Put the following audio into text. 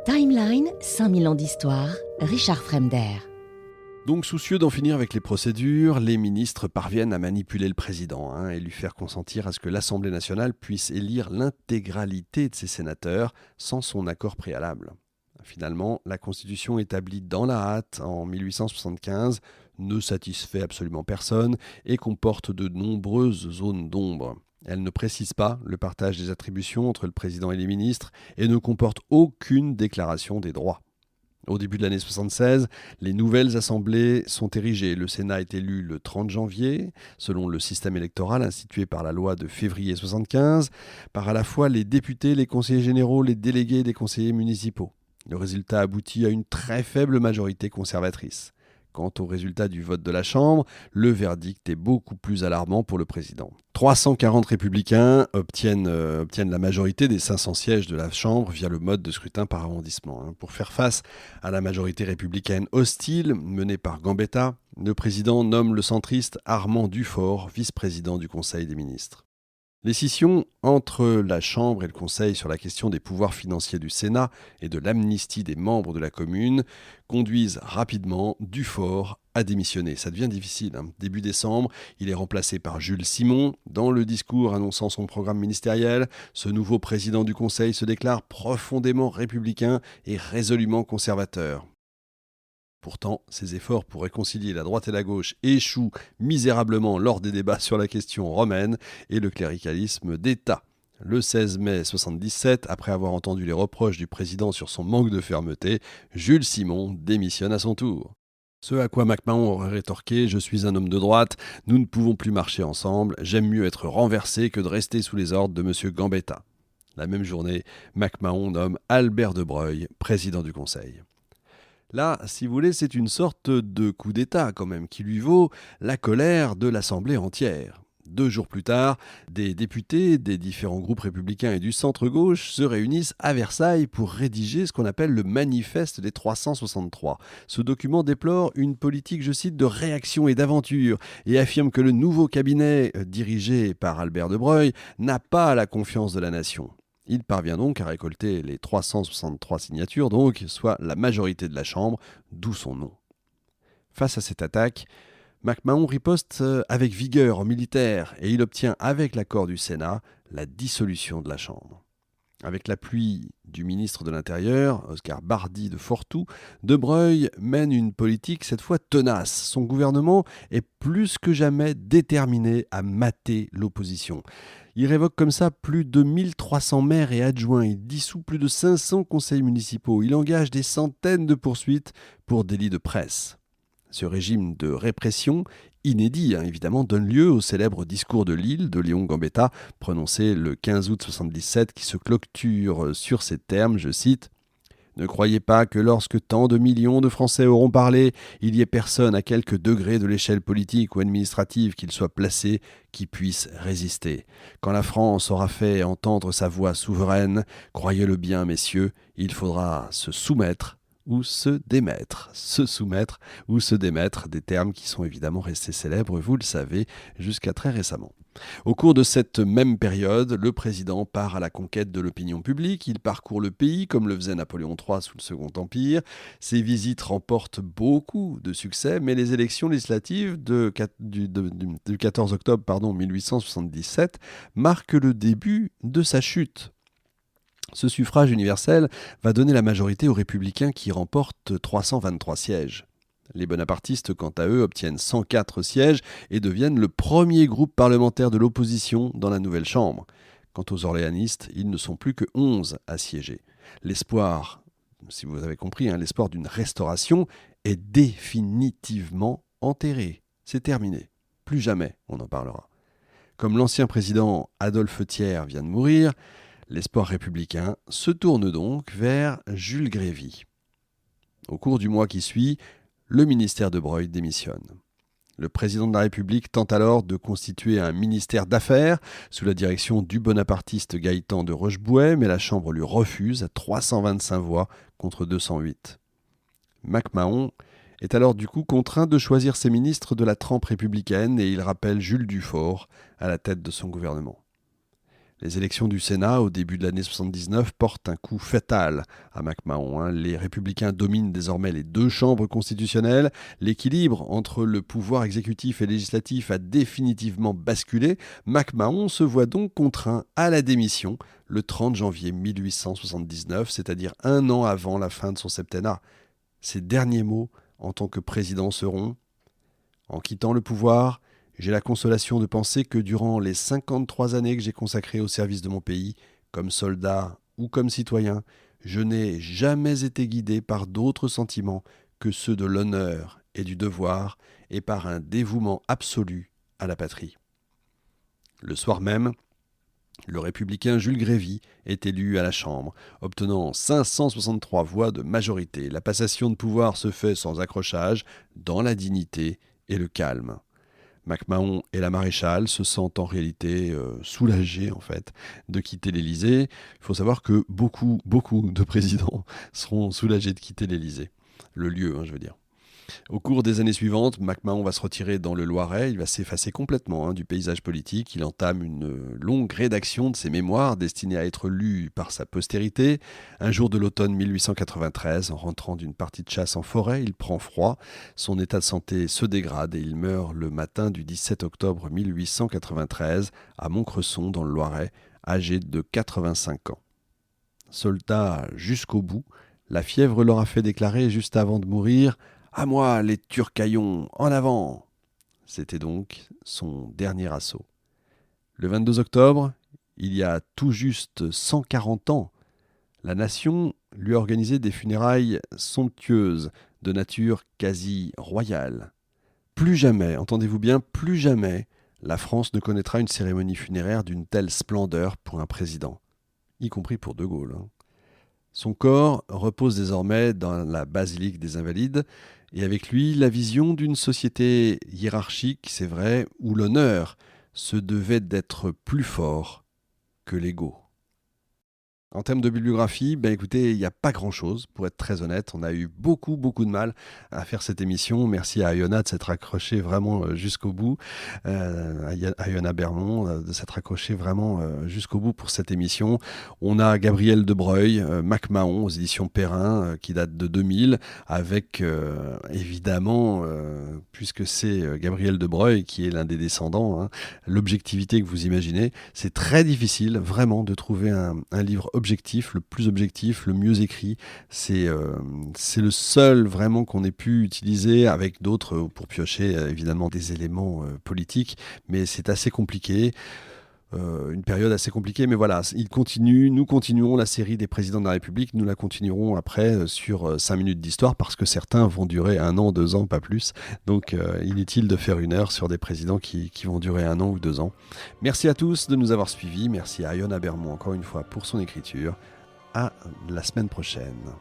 Timeline, 5000 ans d'histoire, Richard Fremder. Donc soucieux d'en finir avec les procédures, les ministres parviennent à manipuler le président et lui faire consentir à ce que l'Assemblée nationale puisse élire l'intégralité de ses sénateurs sans son accord préalable. Finalement, la Constitution établie dans la hâte en 1875 ne satisfait absolument personne et comporte de nombreuses zones d'ombre. Elle ne précise pas le partage des attributions entre le président et les ministres et ne comporte aucune déclaration des droits. Au début de l'année 76, les nouvelles assemblées sont érigées. Le Sénat est élu le 30 janvier, selon le système électoral institué par la loi de février 75, par à la fois les députés, les conseillers généraux, les délégués et les conseillers municipaux. Le résultat aboutit à une très faible majorité conservatrice. Quant au résultat du vote de la Chambre, le verdict est beaucoup plus alarmant pour le président. 340 républicains obtiennent la majorité des 500 sièges de la Chambre via le mode de scrutin par arrondissement. Pour faire face à la majorité républicaine hostile menée par Gambetta, le président nomme le centriste Armand Dufort vice-président du Conseil des ministres. Les scissions entre la Chambre et le Conseil sur la question des pouvoirs financiers du Sénat et de l'amnistie des membres de la commune conduisent rapidement Dufort à démissionner. Ça devient difficile. Début décembre, il est remplacé par Jules Simon. Dans le discours annonçant son programme ministériel, ce nouveau président du Conseil se déclare profondément républicain et résolument conservateur. Pourtant, ses efforts pour réconcilier la droite et la gauche échouent misérablement lors des débats sur la question romaine et le cléricalisme d'État. Le 16 mai 1977, après avoir entendu les reproches du président sur son manque de fermeté, Jules Simon démissionne à son tour. Ce à quoi MacMahon aurait rétorqué « Je suis un homme de droite, nous ne pouvons plus marcher ensemble, j'aime mieux être renversé que de rester sous les ordres de M. Gambetta ». La même journée, MacMahon nomme Albert de Broglie président du Conseil. Là, si vous voulez, c'est une sorte de coup d'État quand même, qui lui vaut la colère de l'Assemblée entière. 2 jours plus tard, des députés des différents groupes républicains et du centre-gauche se réunissent à Versailles pour rédiger ce qu'on appelle le manifeste des 363. Ce document déplore une politique, je cite, de réaction et d'aventure et affirme que le nouveau cabinet, dirigé par Albert de Broglie, n'a pas la confiance de la nation. Il parvient donc à récolter les 363 signatures, soit la majorité de la Chambre, d'où son nom. Face à cette attaque, MacMahon riposte avec vigueur en militaire et il obtient, avec l'accord du Sénat, la dissolution de la Chambre. Avec l'appui du ministre de l'Intérieur, Oscar Bardi de Fortou, de Broglie mène une politique cette fois tenace. Son gouvernement est plus que jamais déterminé à mater l'opposition. Il révoque comme ça plus de 1300 maires et adjoints. Il dissout plus de 500 conseils municipaux. Il engage des centaines de poursuites pour délits de presse. Ce régime de répression, inédit évidemment, donne lieu au célèbre discours de Lille de Léon Gambetta, prononcé le 15 août 1977, qui se clôture sur ces termes, je cite: « Ne croyez pas que lorsque tant de millions de Français auront parlé, il y ait personne à quelque degré de l'échelle politique ou administrative qu'il soit placé qui puisse résister. Quand la France aura fait entendre sa voix souveraine, croyez-le bien, messieurs, il faudra se soumettre ou se démettre. Se soumettre ou se démettre, des termes qui sont évidemment restés célèbres, vous le savez, jusqu'à très récemment. Au cours de cette même période, le président part à la conquête de l'opinion publique. Il parcourt le pays comme le faisait Napoléon III sous le Second Empire. Ses visites remportent beaucoup de succès, mais les élections législatives du 14 octobre 1877 marquent le début de sa chute. Ce suffrage universel va donner la majorité aux républicains qui remportent 323 sièges. Les bonapartistes, quant à eux, obtiennent 104 sièges et deviennent le premier groupe parlementaire de l'opposition dans la nouvelle Chambre. Quant aux orléanistes, ils ne sont plus que 11 à siéger. L'espoir, si vous avez compris, l'espoir d'une restauration est définitivement enterré. C'est terminé. Plus jamais on en parlera. Comme l'ancien président Adolphe Thiers vient de mourir, l'espoir républicain se tourne donc vers Jules Grévy. Au cours du mois qui suit, le ministère de Broglie démissionne. Le président de la République tente alors de constituer un ministère d'affaires sous la direction du bonapartiste Gaëtan de Rochebouet, mais la Chambre lui refuse à 325 voix contre 208. MacMahon est alors du coup contraint de choisir ses ministres de la trempe républicaine et il rappelle Jules Dufort à la tête de son gouvernement. Les élections du Sénat au début de l'année 79 portent un coup fatal à McMahon. Les républicains dominent désormais les deux chambres constitutionnelles. L'équilibre entre le pouvoir exécutif et législatif a définitivement basculé. McMahon se voit donc contraint à la démission le 30 janvier 1879, c'est-à-dire un an avant la fin de son septennat. Ses derniers mots en tant que président seront « En quittant le pouvoir, j'ai la consolation de penser que durant les 53 années que j'ai consacrées au service de mon pays, comme soldat ou comme citoyen, je n'ai jamais été guidé par d'autres sentiments que ceux de l'honneur et du devoir et par un dévouement absolu à la patrie. » Le soir même, le républicain Jules Grévy est élu à la Chambre, obtenant 563 voix de majorité. La passation de pouvoir se fait sans accrochage, dans la dignité et le calme. McMahon et la maréchale se sentent en réalité soulagés en fait, de quitter l'Élysée. Il faut savoir que beaucoup de présidents seront soulagés de quitter l'Élysée. Le lieu, je veux dire. Au cours des années suivantes, McMahon va se retirer dans le Loiret, il va s'effacer complètement du paysage politique, il entame une longue rédaction de ses mémoires destinées à être lues par sa postérité. Un jour de l'automne 1893, en rentrant d'une partie de chasse en forêt, il prend froid, son état de santé se dégrade et il meurt le matin du 17 octobre 1893 à Montcresson dans le Loiret, âgé de 85 ans. Soldat jusqu'au bout, la fièvre l'aura fait déclarer juste avant de mourir « À moi, les Turcaillons, en avant !» C'était donc son dernier assaut. Le 22 octobre, il y a tout juste 140 ans, la nation lui a organisé des funérailles somptueuses, de nature quasi royale. Plus jamais, entendez-vous bien, plus jamais, la France ne connaîtra une cérémonie funéraire d'une telle splendeur pour un président, y compris pour De Gaulle. Son corps repose désormais dans la basilique des Invalides, et avec lui la vision d'une société hiérarchique, c'est vrai, où l'honneur se devait d'être plus fort que l'ego. En termes de bibliographie, écoutez, il n'y a pas grand-chose, pour être très honnête. On a eu beaucoup de mal à faire cette émission. Merci à Iona de s'être accrochée vraiment jusqu'au bout. À Iona Bermond de s'être accrochée vraiment jusqu'au bout pour cette émission. On a Gabriel de Breuil, McMahon aux éditions Perrin, qui date de 2000, avec évidemment, puisque c'est Gabriel de Breuil qui est l'un des descendants, l'objectivité que vous imaginez. C'est très difficile vraiment de trouver un livre objectif, le plus objectif, le mieux écrit. C'est le seul vraiment qu'on ait pu utiliser avec d'autres pour piocher évidemment des éléments politiques, mais c'est assez compliqué. Une période assez compliquée, mais voilà, nous continuons la série des présidents de la République, nous la continuerons après sur 5 minutes d'histoire, parce que certains vont durer 1 an, 2 ans, pas plus, donc inutile de faire 1 heure sur des présidents qui vont durer 1 an ou 2 ans. Merci à tous de nous avoir suivis, merci à Iona Bermond encore une fois pour son écriture, à la semaine prochaine.